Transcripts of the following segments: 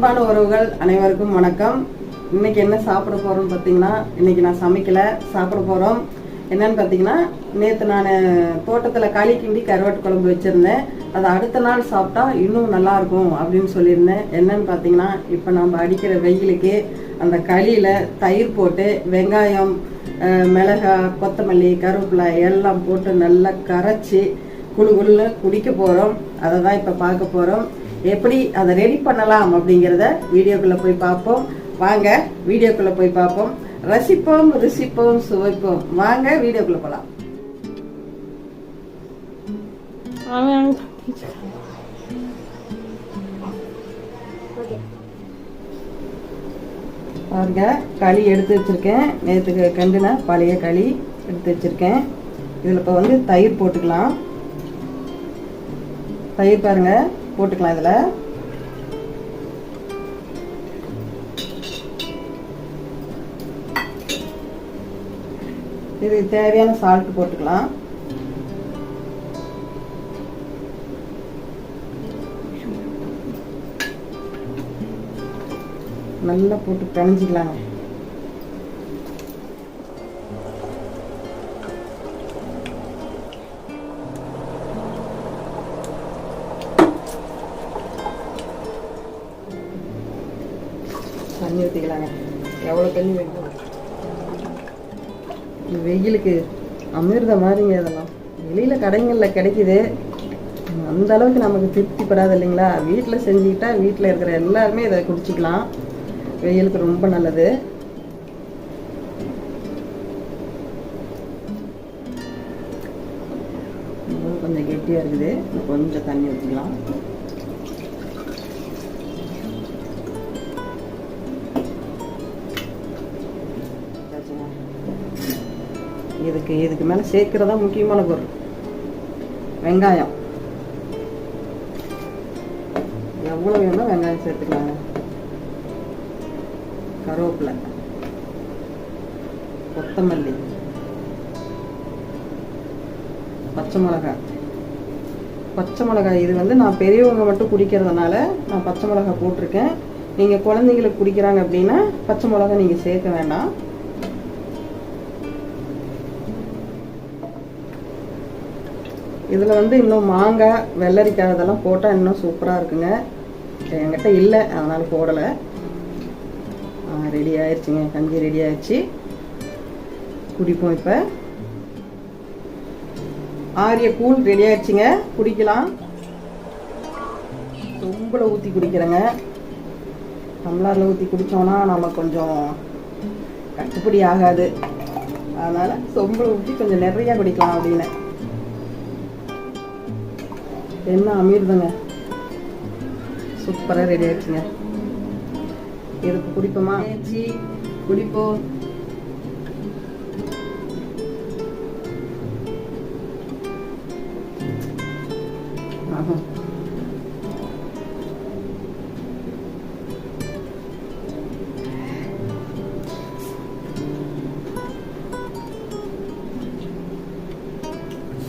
அன்பான உறவுகள் அனைவருக்கும் வணக்கம். இன்னைக்கு என்ன சாப்பிட போறோம்னு பார்த்தீங்கன்னா, இன்னைக்கு நான் சமைக்கல, சாப்பிட போறோம். என்னன்னு பார்த்தீங்கன்னா, நேற்று நான் தோட்டத்தில் களி கிண்டி கருவாட்டு குழம்பு வச்சிருந்தேன். அதை அடுத்த நாள் சாப்பிட்டா இன்னும் நல்லா இருக்கும் அப்படின்னு சொல்லியிருந்தேன். என்னன்னு பார்த்தீங்கன்னா, இப்போ நம்ம அடிக்கிற வெயிலுக்கு அந்த களியில தயிர் போட்டு வெங்காயம், மிளகாய், கொத்தமல்லி, கருவேப்பிலை எல்லாம் போட்டு நல்லா கரைச்சி குழுன்னு குடிக்க போகிறோம். அதை தான் இப்போ பார்க்க போகிறோம். எப்படி அதை ரெடி பண்ணலாம் அப்படிங்கிறத வீடியோக்குள்ளே போய் பார்ப்போம். வாங்க வீடியோக்குள்ளே போய் பார்ப்போம். ரசிப்போம், ருசிப்போம், சுவைப்போம். வாங்க வீடியோக்குள்ளே போகலாம். பாருங்க, களி எடுத்து வச்சிருக்கேன். நேற்றுக்கு கண்டுன பழைய களி எடுத்து வச்சிருக்கேன். இதில் இப்போ வந்து தயிர் போட்டுக்கலாம். தயிர் பாருங்க போட்டுக்கலாம். இதில் இது தேவையான சால்ட் போட்டுக்கலாம். நல்லா போட்டு பிணைஞ்சிக்கலாங்க. தண்ணி ஊற்றிக்கலாங்க. எவ்வளோ தண்ணி வேணும். வெயிலுக்கு அமிர்த மாதிரிங்க. இதெல்லாம் வெளியில் கடைகளில் கிடைக்குது. அந்த அளவுக்கு நமக்கு திருப்திப்படாது இல்லைங்களா? வீட்டில் செஞ்சுக்கிட்டா வீட்டில் இருக்கிற எல்லாருமே இதை குடிச்சிக்கலாம். வெயிலுக்கு ரொம்ப நல்லது. கொஞ்சம் கெட்டியாக இருக்குது. கொஞ்சம் தண்ணி ஊற்றிக்கலாம். இதுக்கு மேலே சேர்க்கிறதா முக்கியமான பொருள் வெங்காயம். எவ்வளோ வேணும் வெங்காயம் சேர்த்துக்கலாங்க. கருவேப்பிலை, கொத்தமல்லி, பச்சை மிளகாய். இது வந்து நான் பெரியவங்க மட்டும் குடிக்கிறதுனால நான் பச்சை மிளகாய் போட்டிருக்கேன். நீங்கள் குழந்தைங்களுக்கு குடிக்கிறாங்க அப்படின்னா பச்சை மிளகாய் நீங்கள் சேர்க்க வேண்டாம். இதில் வந்து இன்னும் மாங்காய், வெள்ளரிக்காய் இதெல்லாம் போட்டால் இன்னும் சூப்பராக இருக்குங்க. என்கிட்ட இல்லை, அதனால் போடலை. ரெடி ஆயிடுச்சுங்க. கஞ்சி ரெடி ஆயிடுச்சு. குடிப்போம். இப்போ ஆரிய கூழ் ரெடி ஆயிடுச்சுங்க. குடிக்கலாம். ரொம்பல ஊற்றி குடிக்கிறேங்க. டம்ளரில் ஊற்றி குடித்தோன்னா நம்ம கொஞ்சம் கட்டுப்படி ஆகாது. அதனால் சொம்பளை ஊற்றி கொஞ்சம் நிறையா குடிக்கலாம் அப்படின்னு. என்ன அமிர்தங்க, சூப்பராக ரெடி ஆயிடுச்சுங்க. இதுக்கு குடிப்போமா? குடிப்போம்.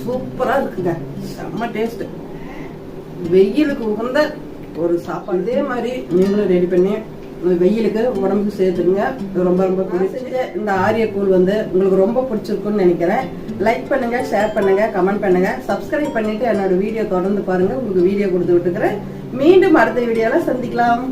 சூப்பரா இருக்குங்க. செம்ம டேஸ்ட். வெயிலுக்கு உகந்த ஒரு சாப்பாடு. இதே மாதிரி நீங்களும் ரெடி பண்ணி வெயிலுக்கு உடம்புக்கு சேர்த்துக்குங்க. ரொம்ப ரொம்ப பிடிச்ச இந்த ஆரிய கூழ் வந்து உங்களுக்கு ரொம்ப பிடிச்சிருக்குன்னு நினைக்கிறேன். லைக் பண்ணுங்க, ஷேர் பண்ணுங்க, கமெண்ட் பண்ணுங்க, சப்ஸ்கிரைப் பண்ணிட்டு என்னோட வீடியோ தொடர்ந்து பாருங்க. உங்களுக்கு வீடியோ கொடுத்து விட்டுக்கிறேன். மீண்டும் அடுத்த வீடியோல சந்திக்கலாம்.